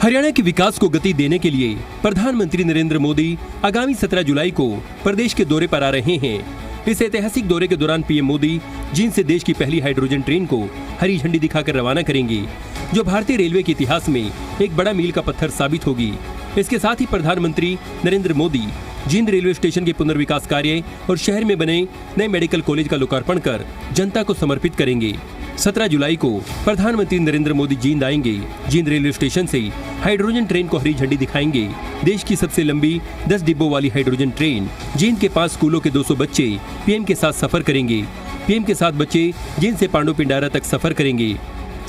हरियाणा के विकास को गति देने के लिए प्रधानमंत्री नरेंद्र मोदी आगामी 17 जुलाई को प्रदेश के दौरे पर आ रहे हैं। इस ऐतिहासिक दौरे के दौरान पीएम मोदी जींद से देश की पहली हाइड्रोजन ट्रेन को हरी झंडी दिखाकर रवाना करेंगे, जो भारतीय रेलवे के इतिहास में एक बड़ा मील का पत्थर साबित होगी। इसके साथ ही प्रधानमंत्री नरेंद्र मोदी जींद रेलवे स्टेशन के पुनर्विकास कार्य और शहर में बने नए मेडिकल कॉलेज का लोकार्पण कर जनता को समर्पित करेंगे। 17 जुलाई को प्रधानमंत्री नरेंद्र मोदी जींद आएंगे। जींद रेलवे स्टेशन से हाइड्रोजन ट्रेन को हरी झंडी दिखाएंगे। देश की सबसे लंबी 10 डिब्बों वाली हाइड्रोजन ट्रेन जींद के 5 स्कूलों के 200 बच्चे पीएम के साथ सफर करेंगे। पीएम के साथ बच्चे जींद से पांडु पिंडारा तक सफर करेंगे।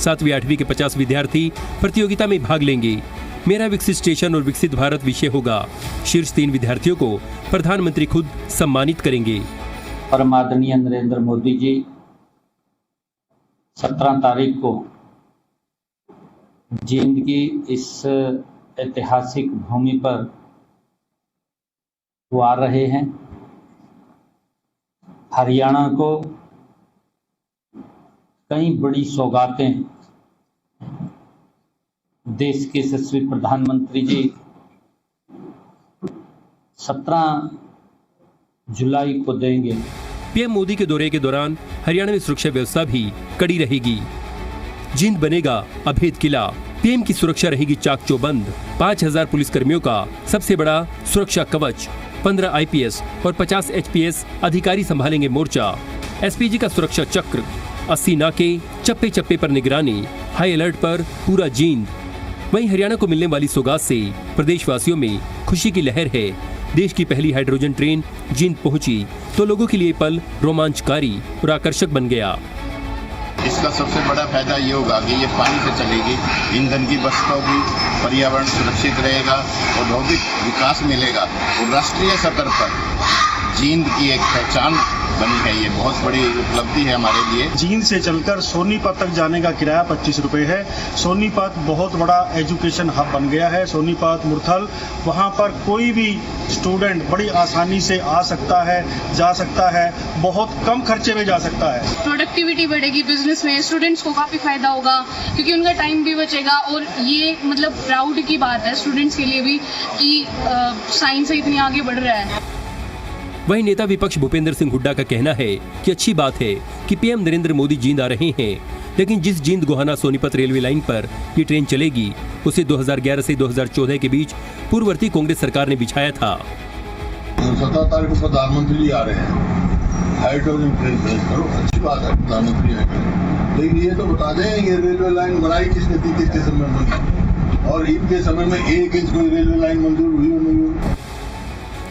7वीं 8वीं के 50 विद्यार्थी प्रतियोगिता में भाग लेंगे। मेरा विकसित स्टेशन और विकसित भारत विषय होगा। शीर्ष 3 विद्यार्थियों को प्रधानमंत्री खुद सम्मानित करेंगे। परमादरणीय नरेंद्र मोदी जी 17 तारीख को जींद की इस ऐतिहासिक भूमि पर वो आ रहे हैं। हरियाणा को कई बड़ी सौगातें देश के यशस्वी प्रधानमंत्री जी 17 जुलाई को देंगे। पीएम मोदी के दौरे के दौरान हरियाणा में सुरक्षा व्यवस्था भी कड़ी रहेगी। जींद बनेगा अभेद किला। पीएम की सुरक्षा रहेगी चाक चौबंद। 5000 पुलिसकर्मियों का सबसे बड़ा सुरक्षा कवच। 15 आईपीएस और 50 एचपीएस अधिकारी संभालेंगे मोर्चा। एसपीजी का सुरक्षा चक्र, 80 नाके, चप्पे चप्पे पर निगरानी, हाई अलर्ट पर पूरा जींद। वहीं हरियाणा को मिलने वाली सौगात से प्रदेशवासियों में खुशी की लहर है। देश की पहली हाइड्रोजन ट्रेन जींद पहुंची तो लोगों के लिए पल रोमांचकारी और आकर्षक बन गया। इसका सबसे बड़ा फायदा ये होगा कि ये पानी से चलेगी, ईंधन की बचत होगी, पर्यावरण सुरक्षित रहेगा और भौतिक विकास मिलेगा और राष्ट्रीय स्तर पर जींद की एक पहचान बनी है। ये बहुत बड़ी उपलब्धि है हमारे लिए। जींद से चलकर सोनीपत तक जाने का किराया 25 रुपये है। सोनीपत बहुत बड़ा एजुकेशन हब बन गया है। सोनीपत, मुरथल, वहाँ पर कोई भी स्टूडेंट बड़ी आसानी से आ सकता है, जा सकता है, बहुत कम खर्चे में जा सकता है। प्रोडक्टिविटी बढ़ेगी बिजनेस में, स्टूडेंट्स को काफ़ी फायदा होगा क्योंकि उनका टाइम भी बचेगा। और ये मतलब प्राउड की बात है स्टूडेंट्स के लिए भी कि साइंस से इतनी आगे बढ़ रहा है। वहीं नेता विपक्ष भूपेंद्र सिंह हुड्डा का कहना है कि अच्छी बात है कि पीएम नरेंद्र मोदी जींद आ रहे हैं, लेकिन जिस जींद गोहाना सोनीपत रेलवे लाइन पर ये ट्रेन चलेगी उसे 2011 से 2014 के बीच पूर्ववर्ती कांग्रेस सरकार ने बिछाया था। 17 तारीख को प्रधानमंत्री आ रहे हैं, हाइड्रोजन ट्रेन भेज करो, अच्छी बात है प्रधानमंत्री आएंगे, लेकिन ये तो बता दें ये रेलवे लाइन बनाई किसने थी, किसके समय में, और इनके समय में 1 इंच कोई रेलवे लाइन मंजूर हुई नहीं हुई।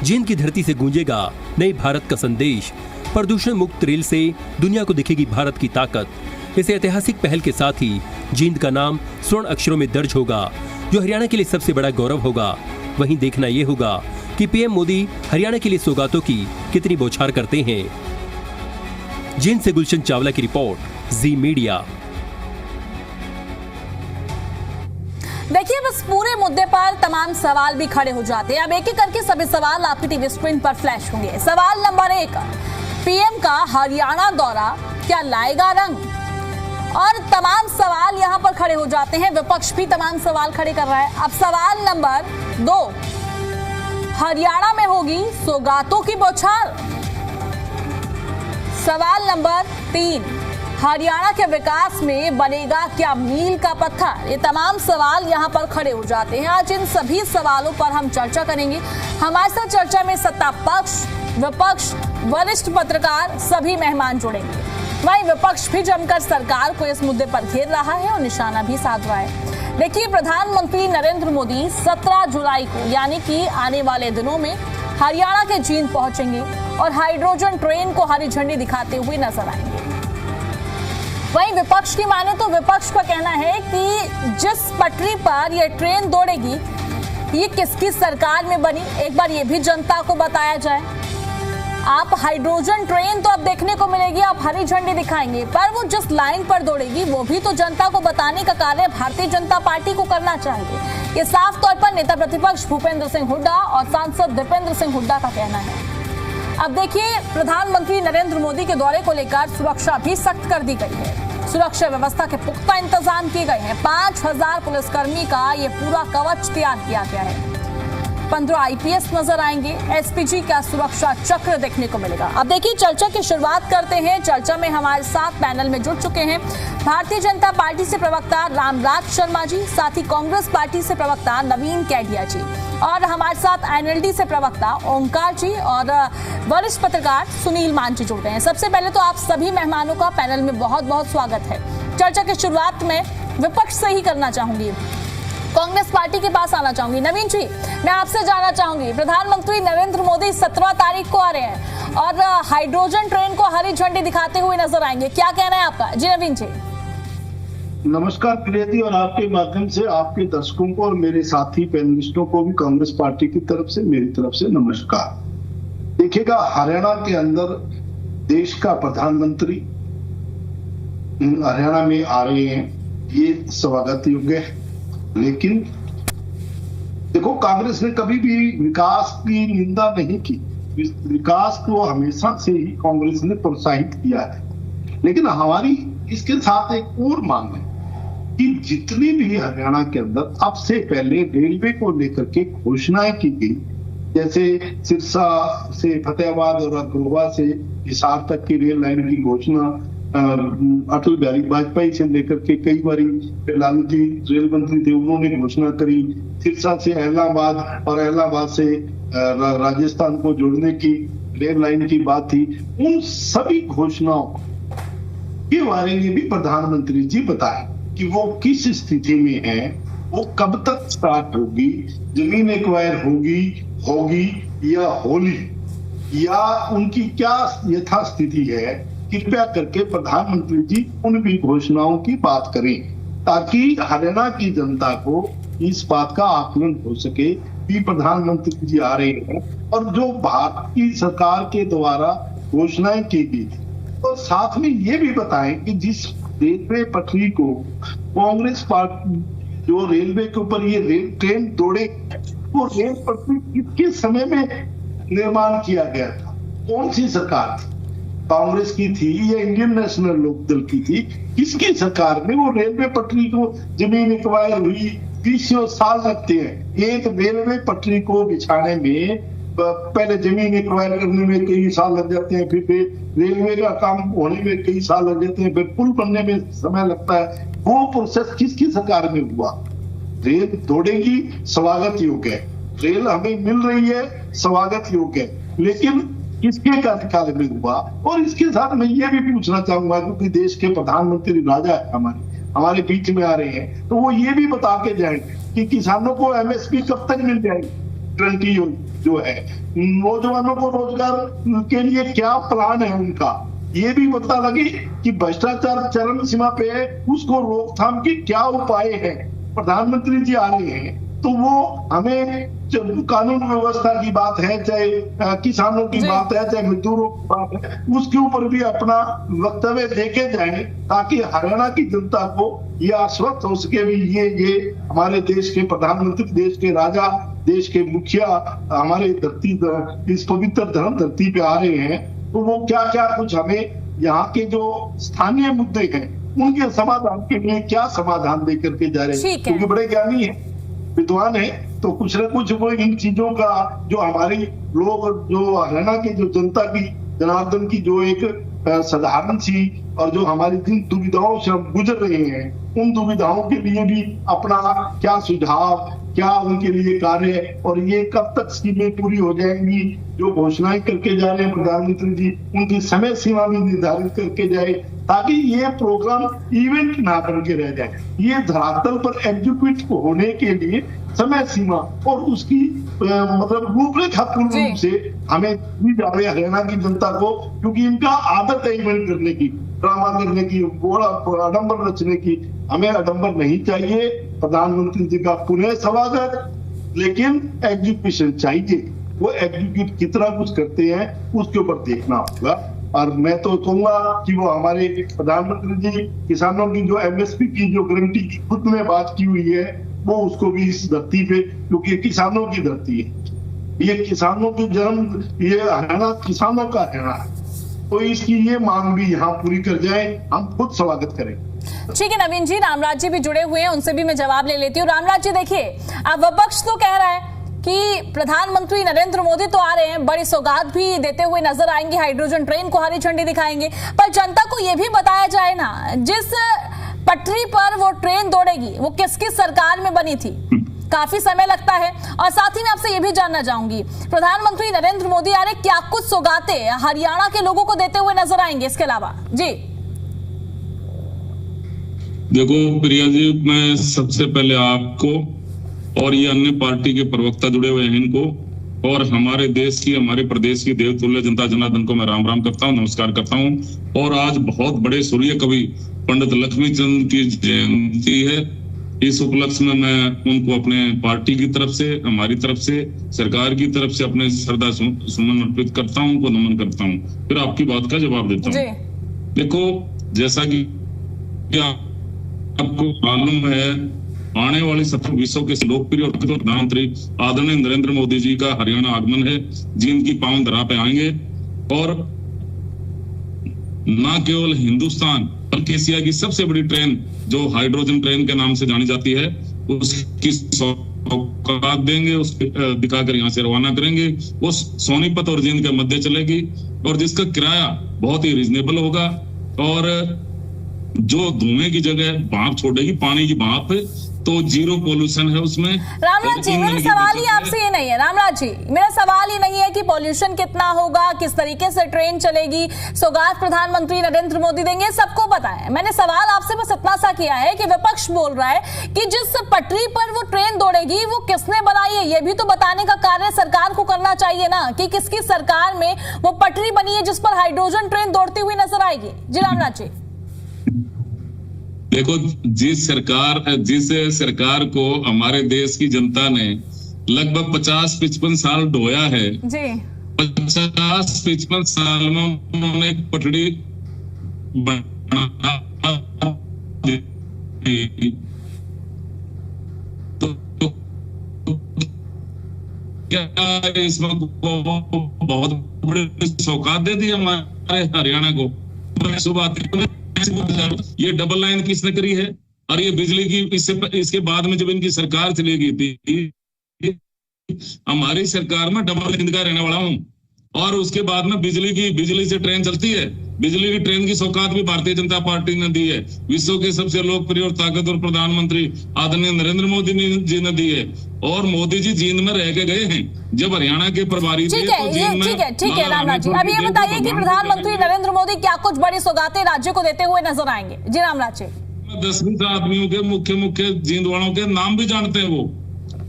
जींद की धरती से गूंजेगा नई भारत का संदेश। प्रदूषण मुक्त रेल से दुनिया को दिखेगी भारत की ताकत। इस ऐतिहासिक पहल के साथ ही जींद का नाम स्वर्ण अक्षरों में दर्ज होगा, जो हरियाणा के लिए सबसे बड़ा गौरव होगा। वहीं देखना यह होगा कि पीएम मोदी हरियाणा के लिए सौगातों की कितनी बौछार करते हैं। जींद से गुलशन चावला की रिपोर्ट, जी मीडिया। देखिए, बस पूरे मुद्दे पर तमाम सवाल भी खड़े हो जाते हैं। अब एक एक करके सभी सवाल आपकी टीवी स्क्रीन पर फ्लैश होंगे। सवाल नंबर 1, पीएम का हरियाणा दौरा क्या लाएगा रंग? और तमाम सवाल यहां पर खड़े हो जाते हैं। विपक्ष भी तमाम सवाल खड़े कर रहा है। अब सवाल नंबर 2, हरियाणा में होगी सौगातों की बौछार। सवाल नंबर 3, हरियाणा के विकास में बनेगा क्या मील का पत्थर? ये तमाम सवाल यहाँ पर खड़े हो जाते हैं। आज इन सभी सवालों पर हम चर्चा करेंगे। हमारे साथ चर्चा में सत्ता पक्ष, विपक्ष, वरिष्ठ पत्रकार सभी मेहमान जुड़ेंगे। वहीं विपक्ष भी जमकर सरकार को इस मुद्दे पर घेर रहा है और निशाना भी साध रहा है। देखिए, प्रधानमंत्री नरेंद्र मोदी 17 जुलाई को यानी कि आने वाले दिनों में हरियाणा के जींद पहुंचेंगे और हाइड्रोजन ट्रेन को हरी झंडी दिखाते हुए नजर आएंगे। वहीं विपक्ष की माने तो विपक्ष का कहना है कि जिस पटरी पर यह ट्रेन दौड़ेगी ये किसकी सरकार में बनी, एक बार ये भी जनता को बताया जाए। आप हाइड्रोजन ट्रेन तो अब देखने को मिलेगी, आप हरी झंडी दिखाएंगे, पर वो जिस लाइन पर दौड़ेगी वो भी तो जनता को बताने का कार्य भारतीय जनता पार्टी को करना चाहिए। ये साफ तौर पर नेता प्रतिपक्ष भूपेंद्र सिंह हुड्डा और सांसद दीपेंद्र सिंह हुड्डा का कहना है। अब देखिए, प्रधानमंत्री नरेंद्र मोदी के दौरे को लेकर सुरक्षा भी सख्त कर दी गई है। सुरक्षा व्यवस्था के पुख्ता इंतजाम किए गए हैं। 5000 पुलिसकर्मी का ये पूरा कवच तैयार किया गया है। 15 आईपीएस नजर आएंगे। एसपीजी का सुरक्षा चक्र देखने को मिलेगा। अब देखिए, चर्चा की शुरुआत करते हैं। चर्चा में हमारे साथ पैनल में जुड़ चुके हैं भारतीय जनता पार्टी से प्रवक्ता रामराज शर्मा जी, साथ ही कांग्रेस पार्टी से प्रवक्ता नवीन कैडिया जी, और हमारे साथ एनएलडी से प्रवक्ता ओमकार जी और वरिष्ठ पत्रकार सुनील मान जी जुड़ गए हैं। सबसे पहले तो आप सभी मेहमानों का पैनल में बहुत बहुत स्वागत है। चर्चा की शुरुआत में विपक्ष से ही करना चाहूंगी, कांग्रेस पार्टी के पास आना चाहूंगी। नवीन जी, मैं आपसे जानना चाहूंगी, प्रधानमंत्री नरेंद्र मोदी 17 तारीख को आ रहे हैं और हाइड्रोजन ट्रेन को हरी झंडी दिखाते हुए नजर आएंगे, क्या कहना है आपका? जी नवीन जी। नमस्कार प्रियति, और आपके माध्यम से आपके दर्शकों को और मेरे साथी पैनलिस्टों को भी कांग्रेस पार्टी की तरफ से, मेरी तरफ से नमस्कार। देखिएगा, हरियाणा के अंदर देश का प्रधानमंत्री हरियाणा में आ रहे हैं, ये स्वागत योग्य है। लेकिन देखो, कांग्रेस ने कभी भी विकास की निंदा नहीं की। विकास को हमेशा से ही कांग्रेस ने प्रोत्साहित किया है। लेकिन हमारी इसके साथ एक और मांग है कि जितनी भी हरियाणा के अंदर अब से पहले रेलवे को लेकर के घोषणाएं की गई, जैसे सिरसा से फतेहाबाद और अग्रोहा से हिसार तक की रेल लाइन की घोषणा अटल बिहारी वाजपेयी से लेकर के कई बारी लालू जी रेल मंत्री थे, उन्होंने घोषणा करी। सिरसा से इलाहाबाद और इलाहाबाद से राजस्थान को जोड़ने की रेल लाइन की बात थी। उन सभी घोषणाओं के बारे में भी प्रधानमंत्री जी बताएं कि वो किस स्थिति में है, वो कब तक स्टार्ट होगी, जमीन एक्वायर होगी या होली, या उनकी क्या यथास्थिति है। कृपया करके प्रधानमंत्री जी उन भी घोषणाओं की बात करें, ताकि हरियाणा की जनता को इस बात का आकलन हो सके कि प्रधानमंत्री जी आ रहे हैं और जो भारत की सरकार के द्वारा घोषणाएं की गई थी। और साथ में ये भी बताएं कि जिस रेलवे पटरी को कांग्रेस पार्टी जो रेलवे के ऊपर ये रेल ट्रेन दौड़े, वो रेल पटरी किसके समय में निर्माण किया गया था, कौन सी सरकार थी, कांग्रेस की थी या इंडियन नेशनल लोकदल की थी, किसकी सरकार में वो रेलवे पटरी को जमीन एक्वायर हुई? 20 साल लगते हैं एक रेलवे पटरी को बिछाने में। पहले जमीन एक्वायर करने में कई साल लग जाते हैं, फिर रेलवे का काम होने में कई साल लग जाते हैं, फिर पुल बनने में समय लगता है। वो प्रोसेस किसकी सरकार में हुआ? रेल दौड़ेगी, स्वागत योग्य है, रेल हमें मिल रही है, स्वागत योग्य है, लेकिन किसके कार्यकाल में हुआ? और इसके साथ मैं ये भी पूछना चाहूंगा, क्योंकि देश के प्रधानमंत्री राजा है हमारे बीच में आ रहे हैं, तो वो ये भी बता के जाएंगे कि किसानों को एमएसपी कब तक मिल जाएगी, गारंटी जो है, नौजवानों को रोजगार के लिए क्या प्लान है उनका, ये भी पता लगे कि भ्रष्टाचार चरम सीमा पे है, उसको रोकथाम की क्या उपाय है। प्रधानमंत्री जी आ रहे हैं तो वो हमें कानून व्यवस्था की बात है, चाहे किसानों की बात है, चाहे मजदूरों की बात है, उसके ऊपर भी अपना वक्तव्य देके जाएं, ताकि हरियाणा की जनता को ये आश्वस्त हो सके भी ये हमारे देश के प्रधानमंत्री, देश के राजा, देश के मुखिया हमारे धरती, इस पवित्र धर्म धरती पे आ रहे हैं, तो वो क्या क्या कुछ हमें यहाँ के जो स्थानीय मुद्दे हैं उनके समाधान के लिए क्या समाधान दे करके जा रहे हैं, क्योंकि बड़े ज्ञानी है, विद्वान है, तो कुछ न कुछ वो इन चीजों का जो हमारी लोग, जो हरियाणा की जो जनता की, जनार्दन की जो एक साधारण सी और जो हमारी जिन दुविधाओं से हम गुजर रहे हैं, उन दुविधाओं के लिए भी अपना क्या सुझाव, क्या उनके लिए कार्य, और ये कब तक स्कीमें पूरी हो जाएंगी, जो घोषणाएं करके जा रहे हैं प्रधानमंत्री जी, उनकी समय सीमा भी निर्धारित करके जाए, ताकि ये प्रोग्राम इवेंट ना बन के रह जाए। ये धरातल पर एग्जीक्यूट होने के लिए समय सीमा और उसकी मतलब रूपरेखा पूर्ण रूप से हमें दी जा रही है हरियाणा की जनता को, क्योंकि इनका आदत है इवेंट करने की, ड्रामा करने की, आडंबर रचने की। हमें आडंबर नहीं चाहिए। प्रधानमंत्री जी का पुनः स्वागत, लेकिन एग्जीक्यूशन चाहिए। वो एग्जीक्यूट कितना कुछ करते हैं उसके ऊपर देखना होगा। और मैं तो कहूंगा कि वो हमारे प्रधानमंत्री जी किसानों की जो एमएसपी की जो गारंटी की खुद में बात की हुई है, वो उसको भी इस धरती पे, क्योंकि किसानों की धरती है, ये किसानों की जन्म, ये हरियाणा किसानों का हरियाणा है, तो इसकी ये मांग भी यहाँ पूरी कर जाए, हम खुद स्वागत करें। ठीक है नवीन जी, रामराज जी भी जुड़े हुए हैं, उनसे भी मैं जवाब ले लेती हूँ। रामराज जी देखिए, अब विपक्ष तो कह रहा है कि प्रधानमंत्री नरेंद्र मोदी तो आ रहे हैं, बड़ी सौगात भी देते हुए नजर आएंगे, हाइड्रोजन ट्रेन को हरी झंडी दिखाएंगे, पर जनता को यह भी बताया जाए ना, जिस पटरी पर वो ट्रेन दौड़ेगी वो किसकी सरकार में बनी थी, काफी समय लगता है। और साथ ही मैं आपसे ये भी जानना चाहूंगी, प्रधानमंत्री नरेंद्र मोदी आ रहे, क्या कुछ सौगातें हरियाणा के लोगों को देते हुए नजर आएंगे इसके अलावा? जी देखो प्रिया जी, मैं सबसे पहले आपको और ये अन्य पार्टी के प्रवक्ता जुड़े हुए हैं इनको और हमारे देश की, हमारे प्रदेश की देवतुल्य जनता जनार्दन को मैं राम राम करता हूँ, नमस्कार करता हूँ। और आज बहुत बड़े सूर्य कवि पंडित लक्ष्मीचंद की जयंती है। इस उपलक्ष्य में मैं उनको अपने पार्टी की तरफ से, हमारी तरफ से, सरकार की तरफ से अपने श्रद्धा सुमन अर्पित करता हूँ, उनको नमन करता हूँ। फिर आपकी बात का जवाब देता हूँ। देखो, जैसा कि आपको मालूम है, आने वाले 17 विश्व के लोकप्रिय और प्रधानमंत्री आदरणीय नरेंद्र मोदी जी का हरियाणा आगमन है, जिनकी पावन धरा पे आएंगे और न केवल हिंदुस्तान बल्कि एशिया की सबसे बड़ी ट्रेन जो हाइड्रोजन ट्रेन के नाम से जानी जाती है, उसकी सौगात देंगे, उसको दिखाकर यहाँ से रवाना करेंगे। वो सोनीपत और जींद के मध्य चलेगी और जिसका किराया बहुत ही रिजनेबल होगा और जो धुएं की जगह भाप छोड़ेगी, पानी की भाप, तो जीरो पोल्यूशन है उसमें। रामराज जी, मेरा सवाल ही आपसे ये नहीं है, रामराज जी मेरा सवाल ही नहीं है कि पॉल्यूशन कितना होगा, किस तरीके से ट्रेन चलेगी, सौगात प्रधानमंत्री नरेंद्र मोदी देंगे, सबको पता है। मैंने सवाल आपसे बस इतना सा किया है कि विपक्ष बोल रहा है कि जिस पटरी पर वो ट्रेन दौड़ेगी वो किसने बनाई है, ये भी तो बताने का कार्य सरकार को करना चाहिए ना, कि किसकी सरकार में वो पटरी बनी है जिस पर हाइड्रोजन ट्रेन दौड़ती हुई नजर आएगी। जी रामराज जी, देखो, जिस सरकार को हमारे देश की जनता ने लगभग 50-55 साल ढोया है जी, 50-55 साल में उन्होंने एक पटड़ी बना तो क्या इसमें बहुत बड़ी सौगात दे दी हमारे हरियाणा को। ये डबल लाइन किसने करी है? और ये बिजली की इसके बाद में जब इनकी सरकार चलेगी थी, हमारी सरकार में डबल लाइन का रहने वाला हूं और उसके बाद में बिजली से ट्रेन चलती है। बिजली की ट्रेन की सौगात भी भारतीय जनता पार्टी ने दी है। विश्व के सबसे लोकप्रिय और ताकतवर प्रधानमंत्री आदरणीय नरेंद्र मोदी जी ने दी है और मोदी जी जींद में रह के गए हैं जब हरियाणा के प्रभारी थे। ठीक है रामराज जी, अभी ये बताइए कि प्रधानमंत्री नरेंद्र मोदी क्या कुछ बड़ी सौगातें राज्य को देते हुए नजर आएंगे? जी रामराज जी, 10-20 आदमियों के मुख्य जींद वालों के नाम भी जानते हैं वो,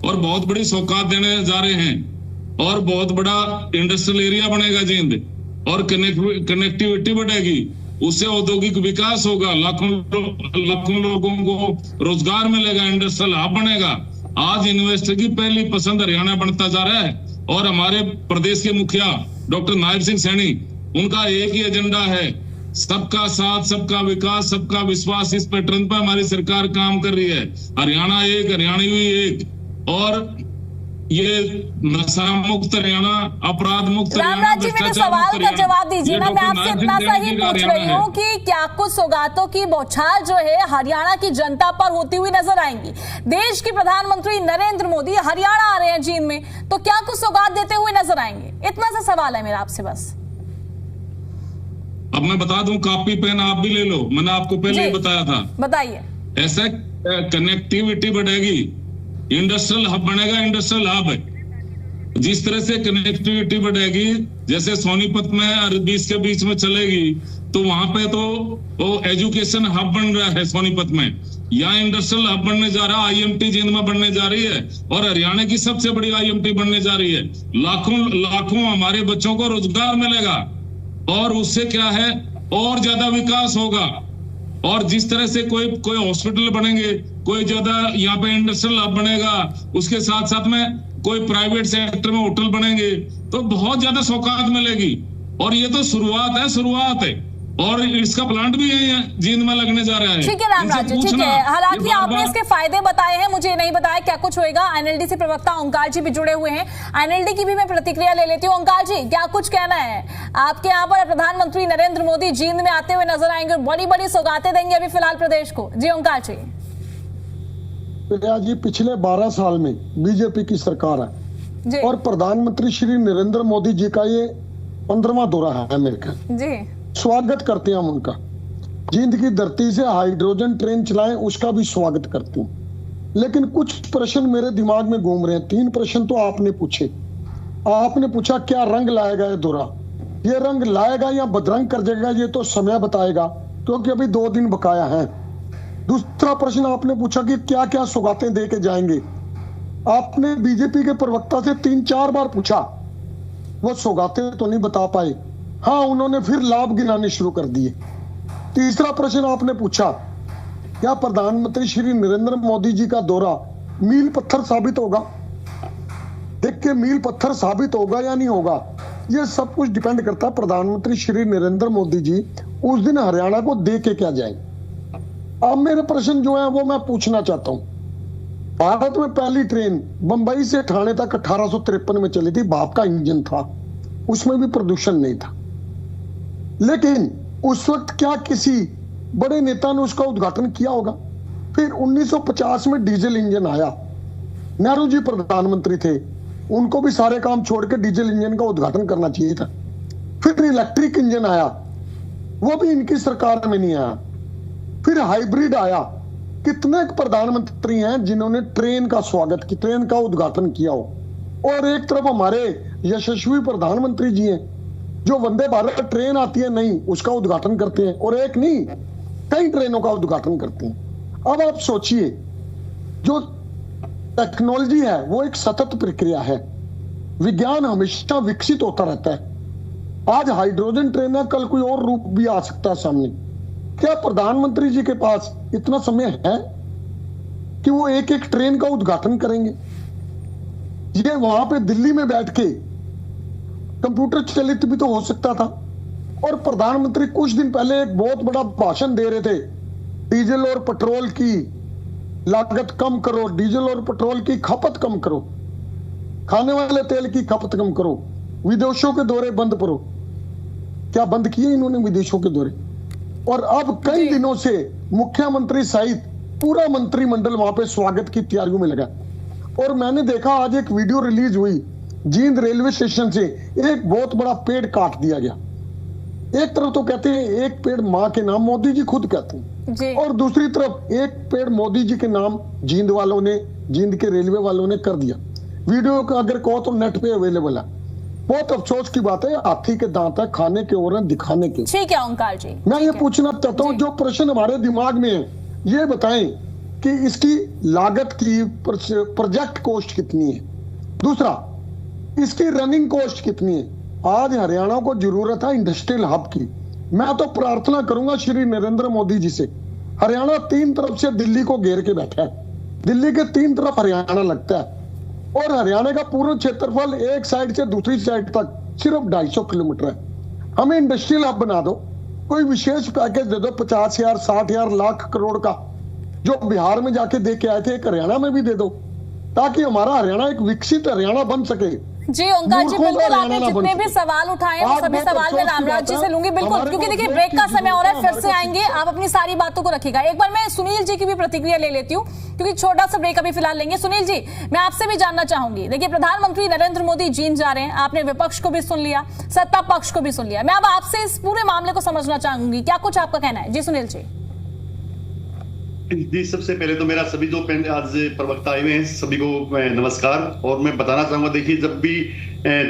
और बहुत बड़ी सौगात देने जा रहे हैं और बहुत बड़ा इंडस्ट्रियल एरिया बनेगा जींद और कनेक्टिविटी बढ़ेगी, उससे औद्योगिक विकास होगा, लाखों लोगों को रोजगार मिलेगा, इंडस्ट्रियल हब बनेगा। आज इन्वेस्टर की पहली पसंद हरियाणा बनता जा रहा है और हमारे प्रदेश के मुखिया डॉक्टर नायब सिंह सैनी, उनका एक ही एजेंडा है, सबका साथ, सबका विकास, सबका विश्वास। इस पैटर्न पर हमारी सरकार काम कर रही है। हरियाणा एक, हरियाणवी एक, और ये नशा मुक्त हरियाणा, अपराध मुक्त हरियाणा। रामराज जी, मेरे सवाल का जवाब दीजिए ना, मैं आपसे इतना सा ही पूछ रही हूँ कि क्या कुछ सौगातों की बौछार जो है हरियाणा की जनता पर होती हुई नजर आएंगी? देश के प्रधानमंत्री नरेंद्र मोदी हरियाणा आ रहे हैं जींद में, तो क्या कुछ सौगात देते हुए नजर आएंगे? इतना सा सवाल है मेरा आपसे बस। अब मैं बता दूं, कॉपी पेन आप भी ले लो, मैंने आपको पहले ही बताया था। बताइए। ऐसा कनेक्टिविटी बढ़ेगी, इंडस्ट्रियल हब बनेगा, इंडस्ट्रियल हब। जिस तरह से कनेक्टिविटी बढ़ेगी, जैसे सोनीपत में और 20 के बीच में चलेगी, तो वहां पे तो वो एजुकेशन हब बन रहा है सोनीपत में, यहाँ इंडस्ट्रियल हब बनने जा रहा है, IMT जींद में बनने जा रही है और हरियाणा की सबसे बड़ी IMT बनने जा रही है। लाखों हमारे बच्चों को रोजगार मिलेगा और उससे क्या है, और ज्यादा विकास होगा। और जिस तरह से कोई हॉस्पिटल बनेंगे, कोई ज्यादा यहाँ पे इंडस्ट्रियल हब बनेगा, उसके साथ साथ में कोई प्राइवेट सेक्टर में होटल बनेंगे, तो बहुत ज्यादा सौगात मिलेगी। और ये तो शुरुआत है, और इसका प्लांट भी है जींद में लगने जा रहा है। ठीक है रामराज जी, ठीक है। हालांकि आपने इसके फायदे बताए हैं, मुझे नहीं बताया क्या कुछ होएगा। एनएलडी से प्रवक्ता ओंकार जी भी जुड़े हुए हैं, एनएलडी की भी मैं प्रतिक्रिया ले लेती हूँ। ओंकार जी, क्या कुछ कहना है? आपके यहाँ पर प्रधानमंत्री नरेंद्र मोदी जींद में आते हुए नजर आएंगे, बड़ी बड़ी सौगातें देंगे अभी फिलहाल प्रदेश को। जी ओंकार जी। जी, पिछले 12 साल में बीजेपी की सरकार है और प्रधानमंत्री श्री नरेंद्र मोदी जी का ये 15वां दौरा है अमेरिका जी। स्वागत करते हैं हम उनका। जींद की धरती से हाइड्रोजन ट्रेन चलाएं, उसका भी स्वागत करते हैं। लेकिन कुछ प्रश्न मेरे दिमाग में घूम रहे हैं। 3 प्रश्न तो आपने पूछे। आपने पूछा क्या रंग लाएगा ये दौरा, ये रंग लाएगा या बदरंग कर देगा, ये तो समय बताएगा, क्योंकि अभी 2 दिन बकाया है। दूसरा प्रश्न आपने पूछा कि क्या क्या सौगातें दे के जाएंगे। आपने बीजेपी के प्रवक्ता से 3-4 बार पूछा, वो सौगातें तो नहीं बता पाए। हाँ, उन्होंने फिर लाभ गिनाने शुरू कर दिए। तीसरा प्रश्न आपने पूछा, क्या प्रधानमंत्री श्री नरेंद्र मोदी जी का दौरा मील पत्थर साबित होगा? देख के मील पत्थर साबित होगा या नहीं होगा, ये सब कुछ डिपेंड करता है प्रधानमंत्री श्री नरेंद्र मोदी जी उस दिन हरियाणा को दे के क्या जाए। अब मेरे प्रश्न जो है वो मैं पूछना चाहता हूँ। भारत में पहली ट्रेन बंबई से ठाणे तक 1853 में चली थी, भाप का इंजन था, उसमें भी प्रदूषण नहीं था। लेकिन उस वक्त क्या किसी बड़े नेता ने उसका उद्घाटन किया होगा? फिर 1950 में डीजल इंजन आया, नेहरू जी प्रधानमंत्री थे, उनको भी सारे काम छोड़ के डीजल इंजन का उद्घाटन करना चाहिए था। फिर इलेक्ट्रिक इंजन आया, वो भी इनकी सरकार में नहीं आया। फिर हाइब्रिड आया। कितने प्रधानमंत्री हैं जिन्होंने ट्रेन का स्वागत किया, ट्रेन का उद्घाटन किया हो। और एक तरफ हमारे यशस्वी प्रधानमंत्री जी हैं जो वंदे भारत ट्रेन आती है नहीं उसका उद्घाटन करते हैं, और एक नहीं कई ट्रेनों का उद्घाटन करते हैं। अब आप सोचिए, जो टेक्नोलॉजी है वो एक सतत प्रक्रिया है, विज्ञान हमेशा विकसित होता रहता है। आज हाइड्रोजन ट्रेन है, कल कोई और रूप भी आ सकता है सामने। क्या प्रधानमंत्री जी के पास इतना समय है कि वो एक एक ट्रेन का उद्घाटन करेंगे? ये वहां पे दिल्ली में बैठ के कंप्यूटर चलित भी तो हो सकता था। और प्रधानमंत्री कुछ दिन पहले एक बहुत बड़ा भाषण दे रहे थे, डीजल और पेट्रोल की लागत कम करो, डीजल और पेट्रोल की खपत कम करो, खाने वाले तेल की खपत कम करो, विदेशों के दौरे बंद करो। क्या बंद किए इन्होंने विदेशों के दौरे? और अब कई दिनों से मुख्यमंत्री सहित पूरा मंत्रिमंडल वहां पे स्वागत की तैयारियों में लगा। और मैंने देखा आज एक वीडियो रिलीज हुई, जींद रेलवे स्टेशन से एक बहुत बड़ा पेड़ काट दिया गया। एक तरफ तो कहते हैं एक पेड़ माँ के नाम, मोदी जी खुद कहते हैं, और दूसरी तरफ एक पेड़ मोदी जी के नाम जींद वालों ने, जींद के रेलवे वालों ने कर दिया। वीडियो का अगर कहो तो नेट पे अवेलेबल है। बहुत अफसोस की बात है, हाथी के दांत है, खाने के और दिखाने के। ठीक है ओंकार जी, मैं ये पूछना चाहता हूँ, जो प्रश्न हमारे दिमाग में है ये बताएं कि इसकी लागत की प्रोजेक्ट कॉस्ट कितनी है, दूसरा इसकी रनिंग कॉस्ट कितनी है। आज हरियाणा को जरूरत है इंडस्ट्रियल हब की। मैं तो प्रार्थना करूंगा श्री नरेंद्र मोदी जी से, हरियाणा 3 तरफ से दिल्ली को घेर के बैठा है, दिल्ली के 3 तरफ हरियाणा लगता है, और हरियाणा का पूर्ण क्षेत्रफल एक साइड से दूसरी साइड तक सिर्फ 250 किलोमीटर है। हमें इंडस्ट्रियल हब बना दो, कोई विशेष पैकेज दे दो 50,000, 60,000, लाख करोड़ का, जो बिहार में जाके दे के आए थे, एक हरियाणा में भी दे दो, ताकि हमारा हरियाणा एक विकसित हरियाणा बन सके। जी ओंकार जी, बिल्कुल आपने जितने भी सवाल उठाए हैं सभी सवाल मैं रामराज जी से लूंगी, बिल्कुल, क्योंकि देखिए ब्रेक का समय हो रहा है, फिर से आएंगे, आप अपनी सारी बातों को रखिएगा। एक बार मैं सुनील जी की भी प्रतिक्रिया ले लेती हूँ, क्योंकि छोटा सा ब्रेक अभी फिलहाल लेंगे। सुनील जी, मैं आपसे भी जानना चाहूंगी, देखिए प्रधानमंत्री नरेंद्र मोदी जींद जा रहे हैं, आपने विपक्ष को भी सुन लिया, सत्ता पक्ष को भी सुन लिया, मैं अब आपसे इस पूरे मामले को समझना चाहूंगी, क्या कुछ आपका कहना है? जी सुनील जी। जी, सबसे पहले तो मेरा सभी जो आज प्रवक्ता आए हुए हैं सभी को नमस्कार। और मैं बताना चाहूंगा, देखिए जब भी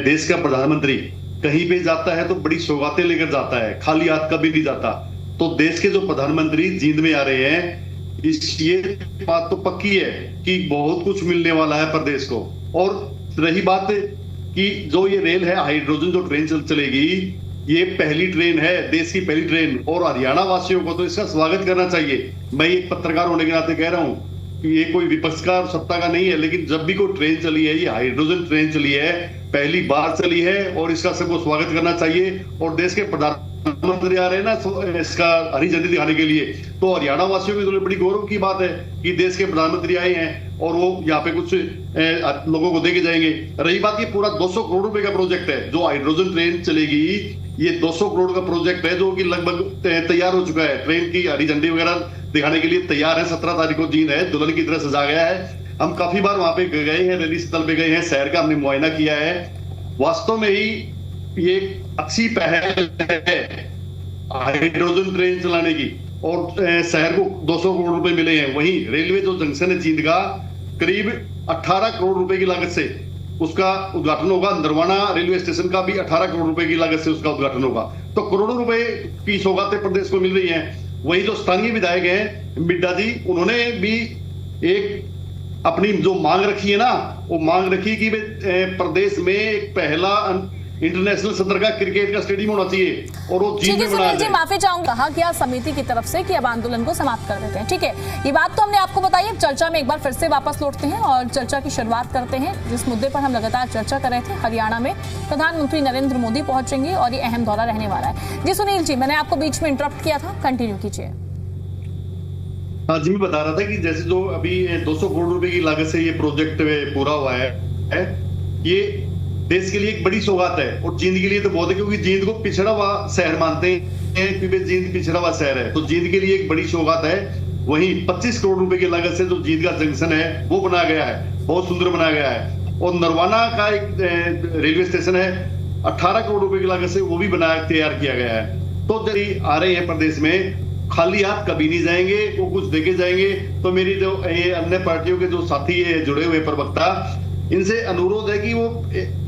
देश का प्रधानमंत्री कहीं पे जाता है तो बड़ी सौगातें लेकर जाता है, खाली हाथ कभी नहीं जाता। तो देश के जो प्रधानमंत्री जींद में आ रहे हैं, ये बात तो पक्की है कि बहुत कुछ मिलने वाला है प्रदेश को। और रही बात कि जो ये रेल है, हाइड्रोजन जो ट्रेन चलेगी, ये पहली ट्रेन है, देश की पहली ट्रेन, और हरियाणा वासियों को तो इसका स्वागत करना चाहिए। मैं एक पत्रकार होने के नाते कह रहा हूँ कि ये कोई विपक्ष का सत्ता का नहीं है, लेकिन जब भी कोई ट्रेन चली है, ये हाइड्रोजन ट्रेन चली है, पहली बार चली है और इसका सबको स्वागत करना चाहिए। और देश के प्रधानमंत्री आ रहे हैं ना इसका हरी झंडी दिखाने के लिए, तो हरियाणा वासियों की तो बड़ी गौरव की बात है कि देश के प्रधानमंत्री आए हैं और वो यहाँ पे कुछ लोगों को देके जाएंगे। रही बात, ये पूरा 200 करोड़ रुपए का प्रोजेक्ट है जो हाइड्रोजन ट्रेन चलेगी। ये 200 करोड़ का प्रोजेक्ट है जो कि लगभग तैयार हो चुका है। ट्रेन की हरी झंडी वगैरह दिखाने के लिए तैयार है। 17 तारीख को जींद है, दुल्हन की तरह सजा गया है। हम काफी बार वहां पे गए हैं, रैली स्थल पे गए हैं, शहर का हमने मुआयना किया है। वास्तव में ही ये अच्छी पहल है हाइड्रोजन ट्रेन चलाने की और शहर को 200 करोड़ रुपए मिले हैं। वहीं रेलवे जो जंक्शन है जींद का, करीब 18 करोड़ रुपए की लागत से उसका उद्घाटन होगा। नरवाना रेलवे स्टेशन का भी 18 करोड़ रुपए की लागत से उसका उद्घाटन होगा। तो करोड़ों रुपए की सौगातें प्रदेश को मिल रही हैं। वही जो स्थानीय विधायक हैं मिड्डा जी, उन्होंने भी एक अपनी जो मांग रखी है ना, वो मांग रखी कि प्रदेश में एक पहला इंटरनेशनल सदर का क्रिकेट का स्टेडियम होना चाहिए और वो जींद में बनाया जाए। माफी चाहूंगा, कहा गया समिति की तरफ से कि अब आंदोलन को समाप्त कर देते हैं। ठीक है, ये बात तो हमने आपको बताई। अब चर्चा में एक बार फिर से वापस लौटते हैं और चर्चा की शुरुआत करते हैं जिस मुद्दे पर हम लगातार चर्चा कर रहे थे। हरियाणा में प्रधानमंत्री नरेंद्र मोदी पहुंचेंगे और ये अहम दौरा रहने वाला है। जी सुनील जी, मैंने आपको बीच में इंटरप्ट किया था, कंटिन्यू कीजिए। हाँ जी, मैं बता रहा था कि जैसे जो अभी 200 करोड़ रुपए की लागत से ये प्रोजेक्ट पूरा हुआ है, ये देश के लिए एक बड़ी सौगात है और जींद के लिए तो बहुत है, क्योंकि जींद को पिछड़ा हुआ शहर मानते हैं, क्योंकि जींद पिछड़ा हुआ शहर है, तो जींद के लिए एक बड़ी सौगात है। वहीं 25 करोड़ रुपए की लागत से जो जींद का जंक्शन है वो बनाया गया है, बहुत सुंदर बनाया गया है। और नरवाना का एक रेलवे स्टेशन है, 18 करोड़ रुपए की लागत से वो भी तैयार किया गया है। तो जब आ रहे हैं प्रदेश में, खाली हाथ कभी नहीं जाएंगे, वो कुछ देके जाएंगे। तो मेरी जो ये अन्य पार्टियों के जो साथी है जुड़े हुए प्रवक्ता, इनसे अनुरोध है कि वो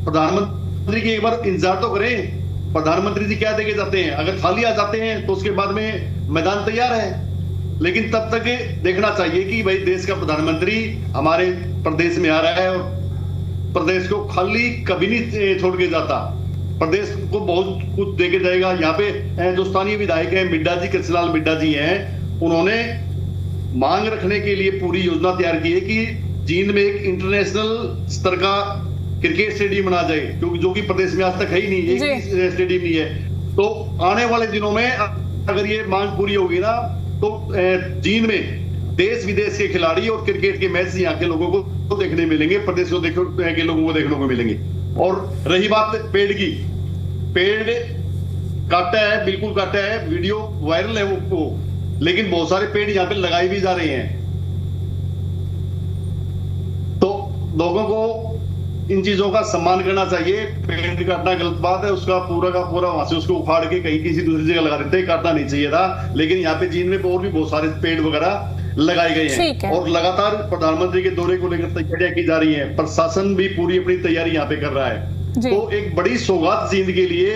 प्रधानमंत्री की एक बार इंतजार तो करें। प्रधानमंत्री जी क्या देके जाते हैं? अगर खाली आ जाते हैं तो उसके बाद में मैदान तैयार है, लेकिन तब तक देखना चाहिए कि भाई देश का प्रधानमंत्री हमारे प्रदेश में आ रहा है और प्रदेश को खाली कभी नहीं छोड़ के जाता, प्रदेश को बहुत कुछ देके जाएगा। यहाँ पे जो स्थानीय विधायक हैं मिड्डा जी, कृष्णलाल मिड्डा जी हैं, उन्होंने मांग रखने के लिए पूरी योजना तैयार की है कि जींद में एक इंटरनेशनल स्तर का क्रिकेट स्टेडियम बना जाए, क्योंकि जो कि प्रदेश में आज तक है ही नहीं, एक स्टेडियम नहीं है। तो आने वाले दिनों में अगर ये मांग पूरी होगी ना, तो जींद में देश विदेश के खिलाड़ी और क्रिकेट के मैच यहाँ के लोगों को देखने मिलेंगे, प्रदेश को के लोगों को देखने को मिलेंगे। और रही बात पेड़ की, पेड़ काटा है, बिल्कुल काटा है, वीडियो वायरल है वो, लेकिन बहुत सारे पेड़ यहाँ पे लगाए भी जा रहे हैं। तो लोगों को इन चीजों का सम्मान करना चाहिए। पेड़ काटना गलत बात है, उसका पूरा का पूरा वहां से उसको उखाड़ के कहीं किसी दूसरी जगह लगा देते हैं, काटना नहीं चाहिए था। लेकिन यहाँ पे जींद में और भी बहुत सारे पेड़ वगैरह लगाए गए हैं और लगातार प्रधानमंत्री के दौरे को लेकर तैयारियां की जा रही हैं। प्रशासन भी पूरी अपनी तैयारी यहाँ पे कर रहा है। तो एक बड़ी सौगात जींद के लिए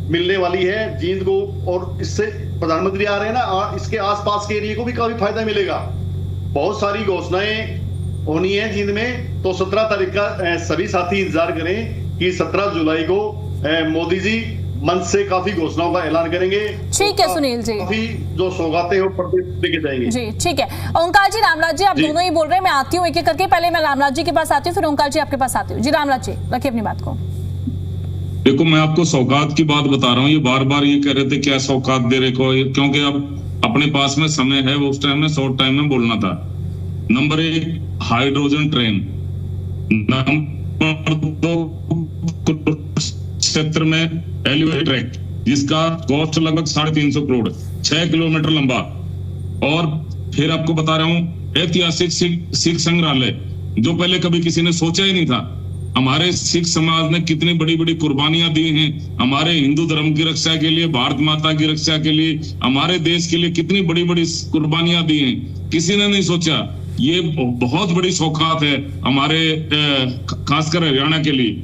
मिलने वाली है जींद को, और इससे प्रधानमंत्री आ रहे हैं ना, इसके आसपास के एरिया को भी काफी फायदा मिलेगा। बहुत सारी घोषणाएं होनी है जींद में। तो 17 तारीख का सभी साथी इंतजार करें कि 17 जुलाई को मोदी जी मंच से काफी घोषणाओं का ऐलान करेंगे। ठीक है सुनील जी, काफी जो सौगातें हो प्रदेश लेके जाएंगे। जी ठीक है। ओंकार जी, रामराज जी, आप दोनों ही बोल रहे हैं, मैं आती हूँ एक एक करके। पहले मैं रामराज जी के पास आती हूँ, फिर ओंकार जी आपके पास आती हूँ। जी रामराज जी, रखिए अपनी बात को। देखो, मैं आपको सौगात की बात बता रहा हूँ। ये बार बार ये कह रहे थे क्या सौगात दे रहे को, क्योंकि अब अपने पास में समय है, वो उस टाइम में शॉर्ट टाइम में बोलना था। नंबर 1 हाइड्रोजन ट्रेन, नंबर 2 क्षेत्र में एलिवेटेड ट्रैक जिसका कॉस्ट लगभग 350 करोड़, 6 किलोमीटर लंबा। और फिर आपको बता रहा हूँ ऐतिहासिक सिख संग्रहालय, जो पहले कभी किसी ने सोचा ही नहीं था। हमारे सिख समाज ने कितनी बड़ी बड़ी कुर्बानियां दी हैं हमारे हिंदू धर्म की रक्षा के लिए, भारत माता की रक्षा के लिए, हमारे देश के लिए कितनी बड़ी बड़ी कुर्बानियां दी हैं, किसी ने नहीं सोचा। ये बहुत बड़ी सौगात है हमारे खासकर हरियाणा के लिए।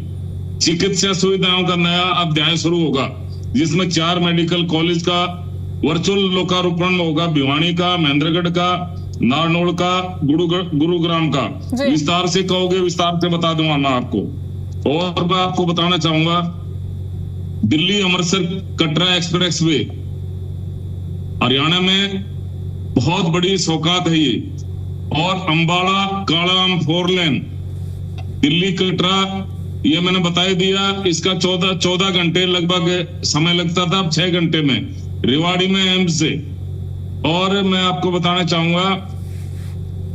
चिकित्सा सुविधाओं का नया अध्याय शुरू होगा, जिसमें 4 मेडिकल कॉलेज का वर्चुअल लोकार्पण होगा, भिवानी का, महेंद्रगढ़ का, नारनौल का, गुरुग्राम का। विस्तार से कहोगे, विस्तार से बता दूंगा मैं आपको। और मैं आपको बताना चाहूंगा, दिल्ली अमृतसर कटरा एक्सप्रेस वे हरियाणा में बहुत बड़ी सौगात है ये। और अंबाला कालाम 4 लेन दिल्ली कटरा ये मैंने बता ही दिया। इसका 14 घंटे लगभग समय लगता था, अब 6 घंटे में रेवाड़ी में एम्स से। और मैं आपको बताना चाहूंगा,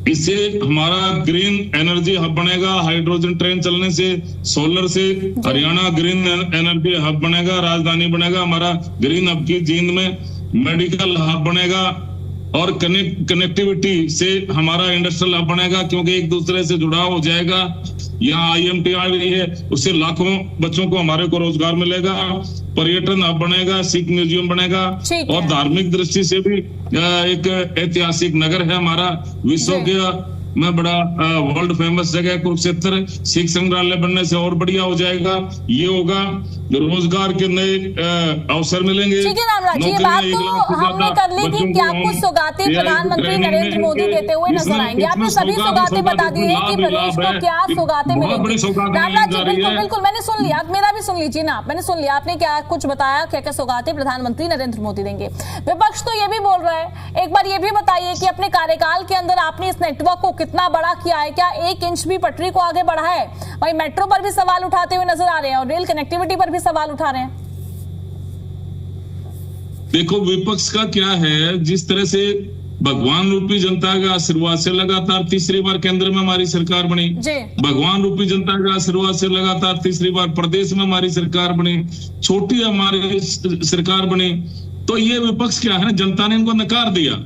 इससे हमारा ग्रीन एनर्जी हब बनेगा। हाइड्रोजन ट्रेन चलने से, सोलर से हरियाणा ग्रीन एनर्जी हब बनेगा, राजधानी बनेगा हमारा ग्रीन हब की। जींद में मेडिकल हब बनेगा और कनेक्टिविटी से हमारा इंडस्ट्रियल हब बनेगा, क्योंकि एक दूसरे से जुड़ाव हो जाएगा। यहाँ IMT आ रही है, उससे लाखों बच्चों को हमारे को रोजगार मिलेगा। पर्यटन हब बनेगा, सिख म्यूजियम बनेगा और धार्मिक दृष्टि से भी एक ऐतिहासिक नगर है हमारा। विश्व के में बड़ा वर्ल्ड फेमस जगह कुरुक्षेत्र, सिख संग्रहालय बनने से और बढ़िया हो जाएगा। ये होगा, रोजगार के नए अवसर मिलेंगे। ठीक है रामराज जी, ये बात तो हमने कर ली कि क्या कुछ सौगातें प्रधानमंत्री नरेंद्र मोदी देते हुए नजर आएंगे। आपने सभी सौगातें बता दी है कि प्रदेश को क्या सौगातें मिलेंगी। रामराज जी बिल्कुल मैंने सुन लिया, मेरा भी सुन लीजिए ना, मैंने सुन लिया आपने क्या कुछ बताया, क्या क्या सौगातें प्रधानमंत्री नरेंद्र मोदी देंगे। विपक्ष तो ये भी बोल रहा है, एक बार ये भी बताइए कि अपने कार्यकाल के अंदर आपने इस नेटवर्क को कितना बड़ा किया है, क्या 1 इंच भी पटरी को आगे बढ़ा है? वही मेट्रो पर भी सवाल उठाते हुए नजर आ रहे हैं और रेल कनेक्टिविटी पर भी सवाल उठा रहे हैं। देखो विपक्ष का क्या है, जिस तरह से भगवान रूपी जनता का आशीर्वाद से लगातार तीसरी बार केंद्र में हमारी सरकार बनी, भगवान रूपी जनता का आशीर्वाद से लगातार तीसरी बार प्रदेश में हमारी सरकार बनी, छोटी हमारी सरकार बनी, तो ये विपक्ष क्या है, जनता ने इनको नकार दिया।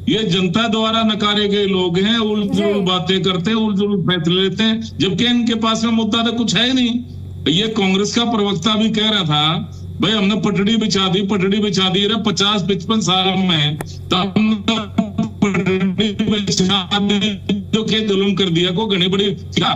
ये जनता द्वारा नकारे गए लोग हैं, उलझुल बातें करते हैं, उलझुल फैसले लेते हैं, जबकि इनके पास में मुद्दा तो कुछ है नहीं। ये कांग्रेस का प्रवक्ता भी कह रहा था, भाई हमने पटड़ी बिछा दी 50-55 साल में, तो हमने पटड़ी बिछा दी जो के जुल्म कर दिया को घनी बड़ी क्या,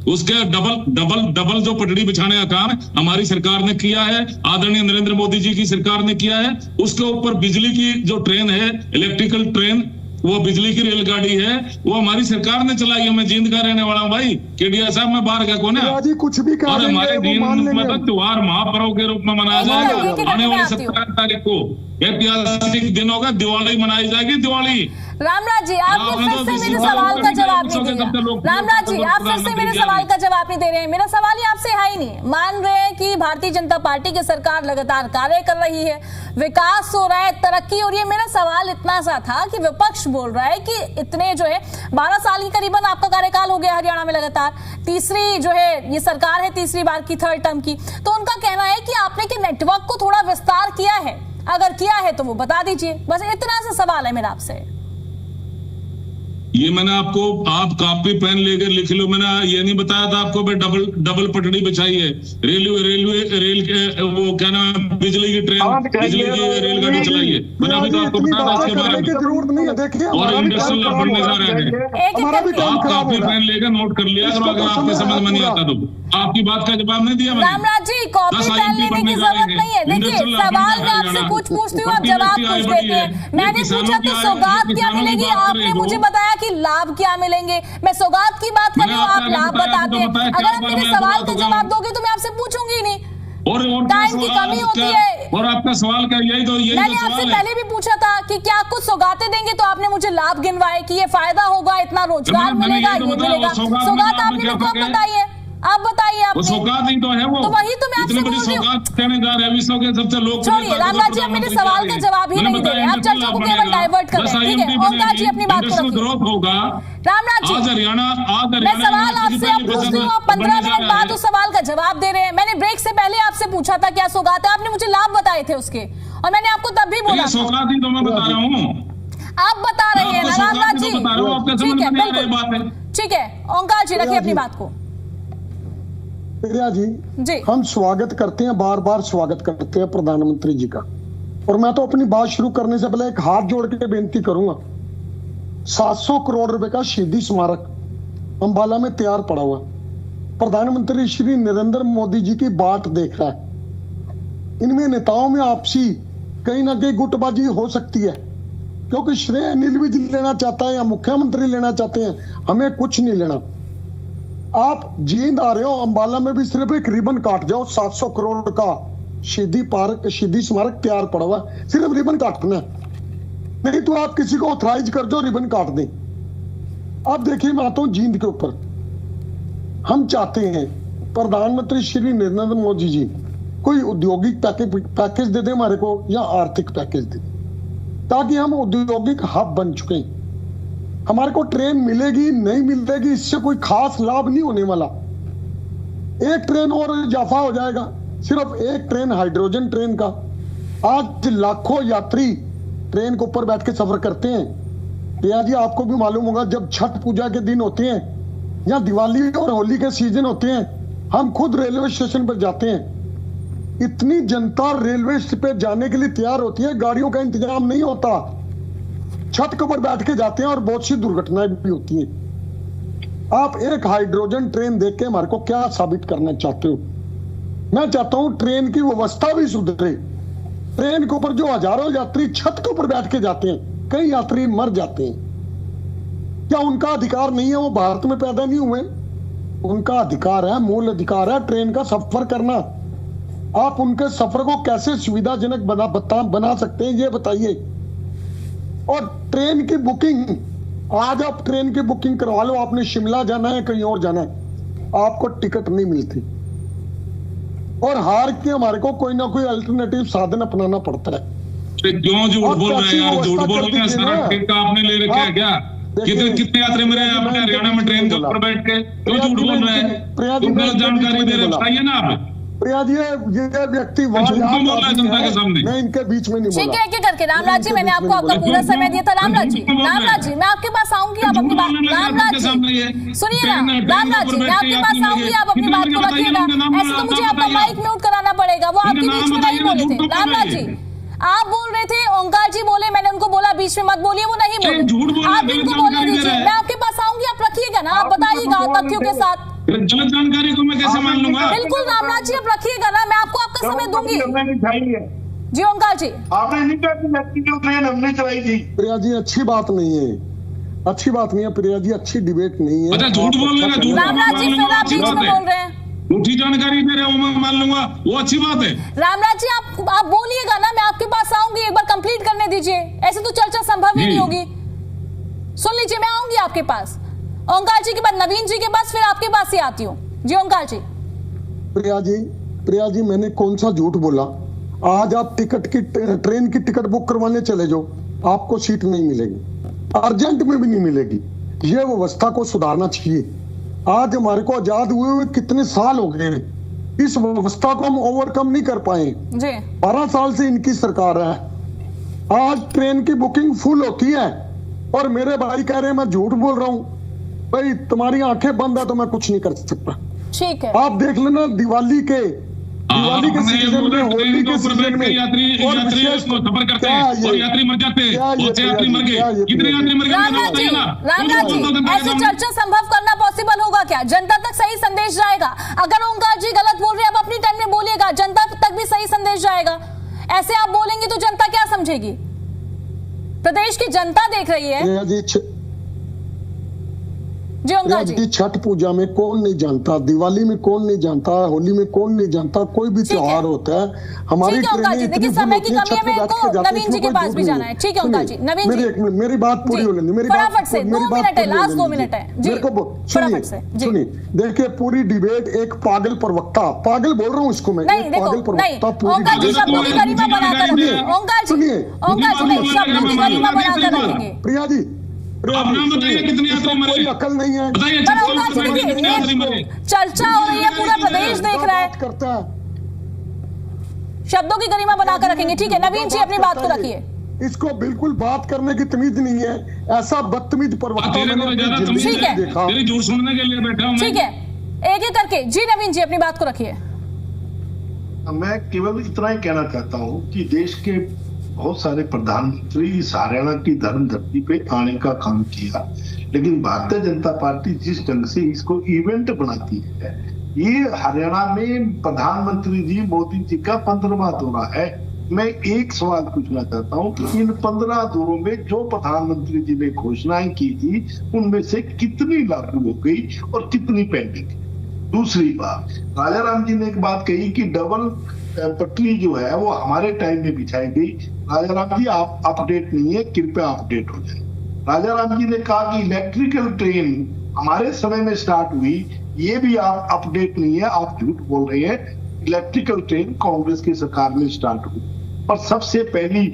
उसके डबल जो पटड़ी बिछाने का काम हमारी सरकार ने किया है, आदरणीय नरेंद्र मोदी जी की सरकार ने किया है। उसके ऊपर बिजली की जो ट्रेन है, इलेक्ट्रिकल ट्रेन, वो बिजली की रेलगाड़ी है, वो हमारी सरकार ने चलाई है। मैं जींद का रहने वाला हूँ भाई, केडिया साहब, मैं बाहर का कौन है, कुछ भी और हमारे जींद में तो त्योहार महापर्व के रूप में मनाया जाएगा। आने वाली 17 तारीख को ऐतिहासिक दिन होगा, दिवाली मनाई जाएगी। दिवाली रामराज जी आपने फिर से मेरे सवाल का जवाब नहीं दिया। रामराज जी आप फिर से मेरे सवाल का जवाब नहीं दे रहे हैं। मेरा सवाल ही आपसे है ही नहीं। मान रहे हैं कि भारतीय जनता पार्टी की सरकार लगातार कार्य कर रही है, विकास हो रहा है, तरक्की हो रही है। मेरा सवाल इतना सा था कि विपक्ष बोल रहा है कि इतने जो है 12 साल की करीबन आपका कार्यकाल हो गया हरियाणा में, लगातार तीसरी जो है ये सरकार है, तीसरी बार की, 3rd टर्म की। तो उनका कहना है कि आपने के नेटवर्क को थोड़ा विस्तार किया है, अगर किया है तो वो बता दीजिए। बस इतना सा सवाल है मेरा आपसे। ये मैंने आपको, आप कॉपी पेन लेकर लिख लो, मैंने ये नहीं बताया था आपको भाई डबल पटड़ी बिछाई है, रेल के वो क्या नाम, बिजली की ट्रेन, बिजली की रेलगाड़ी चलाई है, मैंने अभी तो आपको बताया था इसके बारे में। और इंडस्ट्रियल हब बनने जा रहे हैं। आप कॉपी पेन लेकर नोट कर लिया करो, अगर आपके समझ में नहीं आता तो। आपकी बात का जवाब नहीं दिया मैंने। रामराज जी कॉपी पेन लेने की जरूरत नहीं है। देखिए सवाल मैं आपसे कुछ पूछती हूँ, आप जवाब पूछ देते हैं। मैंने पूछा कि सौगात क्या मिलेगी, आपने मुझे बताया कि लाभ क्या मिलेंगे। मैं सौगात की बात कर रही हूँ, आप लाभ बताते हैं। अगर आप मेरे सवाल का जवाब दोगे तो मैं आपसे पूछूंगी ही नहीं। और टाइम की कमी होती है। और आपका सवाल क्या, यही तो मैंने आपसे पहले भी पूछा था कि क्या कुछ सौगातें देंगे, तो आपने मुझे लाभ गिनवाए कि ये फायदा होगा, इतना रोजगार मिलेगा, ये मिलेगा। सौगात आपने मेरे को बताइए, आप बताइए। आप सौगात नहीं तो है वो, तो वही तो मैं आपसे बोल रही हूँ। सबसे लोग छोड़िए रामराज जी, आप मेरे सवाल का जवाब ही नहीं दे रहे, आप चर्चा को केवल डाइवर्ट कर रहे हैं। ठीक है, ओंकार जी अपनी बात को ग्रोथ होगा। रामराज जी मैं सवाल आपसे अब पूछती हूँ, आप 15 मिनट बाद उस सवाल का जवाब दे रहे हैं। मैंने ब्रेक से पहले आपसे पूछा था क्या सौगात है, आपने मुझे लाभ बताए थे उसके, और मैंने आपको तब भी बोला सौगात ही तो मैं बता रहा हूँ, आप बता रहे हैं ना रामराज जी। ठीक है बिल्कुल, ठीक है ओंकार जी रखिए अपनी बात को। प्रिया जी हम स्वागत करते हैं, बार बार स्वागत करते हैं प्रधानमंत्री जी का। और मैं तो अपनी बात शुरू करने से पहले एक हाथ जोड़ के बेनती करूंगा, 700 करोड़ रुपए का शहीदी स्मारक अंबाला में तैयार पड़ा हुआ, प्रधानमंत्री श्री नरेंद्र मोदी जी की बाट देख रहा है। इनमें नेताओं में आपसी कहीं ना कहीं गुटबाजी हो सकती है, क्योंकि श्रेय अनिल भी लेना चाहता है या मुख्यमंत्री लेना चाहते हैं, हमें कुछ नहीं लेना। आप जींद आ रहे हो, अंबाला में भी सिर्फ एक रिबन काट जाओ, 700 करोड़ का शहीदी स्मारक तैयार पड़ा हुआ, सिर्फ रिबन काटना है, नहीं तो आप किसी को ऑथराइज कर दो रिबन काट दें। अब देखिए मैं आता हूं जींद के ऊपर। हम चाहते हैं प्रधानमंत्री श्री नरेंद्र मोदी जी कोई औद्योगिक पैकेज दे दे हमारे को, या आर्थिक पैकेज दे, ताकि हम औद्योगिक हब बन चुके हैं। हमारे को ट्रेन मिलेगी नहीं मिलेगी इससे कोई खास लाभ नहीं होने वाला। एक ट्रेन और इजाफा हो जाएगा, सिर्फ एक ट्रेन हाइड्रोजन ट्रेन का। आज लाखों यात्री ट्रेन के ऊपर बैठ के सफर करते हैं। भैया जी आपको भी मालूम होगा, जब छठ पूजा के दिन होते हैं या दिवाली और होली के सीजन होते हैं, हम खुद रेलवे स्टेशन पर जाते हैं। इतनी जनता रेलवे पे जाने के लिए तैयार होती है, गाड़ियों का इंतजाम नहीं होता, छत के ऊपर बैठ के जाते हैं और बहुत सी दुर्घटनाएं भी होती हैं। आप एक हाइड्रोजन ट्रेन देख के हमारे को क्या साबित करना चाहते हो? मैं चाहता हूं ट्रेन की व्यवस्था भी सुधरे। ट्रेन के ऊपर जो हजारों यात्री छत के ऊपर बैठ के जाते हैं, कई यात्री मर जाते हैं। क्या उनका अधिकार नहीं है? वो भारत में पैदा नहीं हुए, उनका अधिकार है, मूल अधिकार है ट्रेन का सफर करना। आप उनके सफर को कैसे सुविधाजनक बना सकते हैं ये बताइए। और ट्रेन की बुकिंग, आज आप ट्रेन की बुकिंग करवा लो, आपने शिमला जाना है कहीं और जाना है, आपको टिकट नहीं मिलती और हार के हमारे को कोई ना कोई अल्टरनेटिव साधन अपनाना पड़ता है। क्यों झूठ बोल रहे हैं यार? झूठ बोल रहे हैं। सारा ठेका आपने ले रखा है क्या? कितने यात्री मरे हैं अपने हरियाणा में ट्रेन के ऊपर बैठ के? क्यों झूठ बोल रहे हैं? जानकारी दे रहे बताइए ना आप। प्रिया जी ये व्यक्ति मैं इनके बीच में नहीं बोला। ठीक है करके रामराज जी, मैंने आपको आपका पूरा समय दिया था। रामराज जी मैं आपके पास आऊंगी, आप अपनी बात, रामराज जी सुनिए ना, रामराज जी मैं आपके पास आऊंगी, आप अपनी बात को रखिएगा। ऐसे तो मुझे आपका माइक म्यूट कराना पड़ेगा, वो आपके बीच में नहीं बोले थे। रामराज जी आप बोल रहे थे, ओंकार जी बोले, मैंने उनको बोला बीच में मत बोलिए, वो नहीं बोले, आप इनको बोलने दीजिए। मैं आपके पास आऊंगी, आप रखिएगा ना, आप बताइएगा तथ्यों के साथ। गलत जानकारी को मैं कैसे मान लूंगा? बिल्कुल रामराज जी आप रखिएगा ना, मैं आपको आपका समय दूंगी। जी ओंकार जी, आपने नहीं कहा कि ट्रेन हमने चलाई थी। प्रिया जी अच्छी बात नहीं है, अच्छी बात नहीं है प्रिया जी, अच्छी डिबेट नहीं है। अच्छा झूठ बोल रहे हैं, रामराज जी फिर आप बीच में बोल रहे हैं, झूठी जानकारी दे रहे हो, मैं मान लूंगा, वो अच्छी बात है। रामराज जी आप बोलिएगा ना, मैं आपके पास आऊंगी, एक बार कंप्लीट करने दीजिए, ऐसे तो चर्चा संभव ही नहीं होगी। सुन लीजिए, मैं आऊंगी आपके पास, ओंकार जी के बाद नवीन जी के पास, फिर आपके पास ही आती हूँ। जी ओंकार जी। प्रिया जी मैंने कौन सा झूठ बोला? आज आप ट्रेन की टिकट बुक करवाने चले जाओ, आपको सीट नहीं मिलेगी, अर्जेंट में भी नहीं मिलेगी। ये व्यवस्था को सुधारना चाहिए। आज हमारे को आजाद हुए कितने साल हो गए, इस व्यवस्था को हम ओवरकम नहीं कर पाए। 12 साल से इनकी सरकार है। आज ट्रेन की बुकिंग फुल होती है और मेरे भाई कह रहे हैं मैं झूठ बोल रहा हूँ। भाई तुम्हारी आंखें बंद है तो मैं कुछ नहीं कर सकता। ठीक है, आप देख लेना दिवाली के सीजन में, होली के सीजन में यात्री सफर करते हैं और यात्री मर जाते हैं, बहुत से यात्री मर गए, कितने यात्री मर गए? रामराज जी ऐसी चर्चा संभव करना पॉसिबल होगा क्या? जनता तक सही संदेश जाएगा? अगर ओंकार जी गलत बोल रहे हैं, आप अपनी टाइम में बोलिएगा, जनता तक भी सही संदेश जाएगा। ऐसे आप बोलेंगे तो जनता क्या समझेगी? प्रदेश की जनता देख रही है। जी छठ पूजा में कौन नहीं जानता, दिवाली में कौन नहीं जानता, होली में कौन नहीं जानता, कोई भी त्योहार होता है हमारी देखिए समय की कमी है, मेरे को नवीन जी के पास भी जाना है। ठीक है ओंकार जी, नवीन जी मेरी बात पूरी हो लेनी, मेरी फटाफट से 2 मिनट है, लास्ट 2 मिनट है जी, फटाफट से सुनिए। देखिए पूरी डिबेट एक पागल प्रवक्ता, पागल बोल रहा हूँ इसको मैं, पागल प्रवक्ता ओंकार जी शब्दों की गरिमा बनाकर रखेंगे। ओंकार जी शब्दों की गरिमा बनाकर रखेंगे। प्रिया जी कितनी यात्री मरे? अकल नहीं है। चर्चा हो रही है, पूरा प्रदेश देख रहा है, शब्दों की गरिमा बनाकर रखेंगे। ठीक है नवीन जी अपनी बात को रखिए। इसको बिल्कुल बात करने की तमीज नहीं है, ऐसा बदतमीज प्रवक्ता मैंने ठीक है झूठ सुनने के लिए बैठा हूं। ठीक है एक एक करके जी नवीन जी अपनी बात को रखिए। मैं केवल इतना ही कहना चाहता हूँ कि देश के बहुत सारे प्रधानमंत्री इस हरियाणा की धर्म धरती पे आने का काम किया, लेकिन भारतीय जनता पार्टी जिस ढंग से इसको इवेंट बनाती है, ये हरियाणा में प्रधानमंत्री जी मोदी जी का 15वां दौरा है। मैं एक सवाल पूछना चाहता हूँ कि इन 15 दौरों में जो प्रधानमंत्री जी ने घोषणाएं की थी उनमें से कितनी लागू हो गई और कितनी पेंडिंग? दूसरी बात, राजा राम जी ने एक बात कही कि डबल पटरी जो है वो हमारे टाइम में बिछाई गई। राजा राम जी आप अपडेट नहीं है, कृपया अपडेट हो जाए। राजा राम जी ने कहा कि इलेक्ट्रिकल ट्रेन हमारे समय में स्टार्ट हुई, ये भी आप अपडेट नहीं है, आप झूठ बोल रहे हैं। इलेक्ट्रिकल ट्रेन कांग्रेस की सरकार में स्टार्ट हुई और सबसे पहली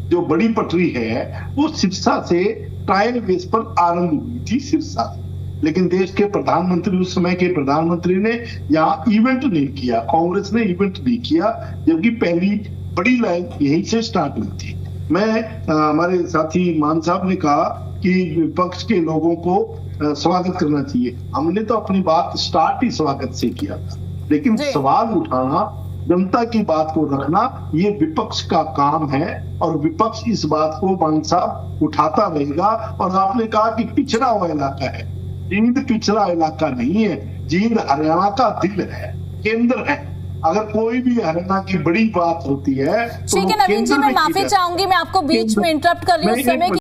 जो बड़ी पटरी है वो सिरसा से ट्रायल बेस पर आरंभ हुई थी, सिरसा से। लेकिन देश के प्रधानमंत्री, उस समय के प्रधानमंत्री ने यहाँ इवेंट नहीं किया, कांग्रेस ने इवेंट नहीं किया, जबकि पहली बड़ी लाइन यहीं से स्टार्ट हुई थी। हमारे साथी मान साहब ने कहा कि विपक्ष के लोगों को स्वागत करना चाहिए। हमने तो अपनी बात स्टार्ट ही स्वागत से किया था, लेकिन सवाल उठाना, जनता की बात को रखना, ये विपक्ष का काम है और विपक्ष इस बात को मान साहब उठाता रहेगा। और आपने कहा कि पिछड़ा हुआ इलाका है, जींद पिछड़ा इलाका नहीं है, जींद हरियाणा का दिल है, केंद्र है। अगर कोई भी हरियाणा की बड़ी बात होती है तो ठीक है नवीन जी, मैं माफी चाहूंगी, मैं आपको बीच में इंटरप्ट कर रही हूँ। समय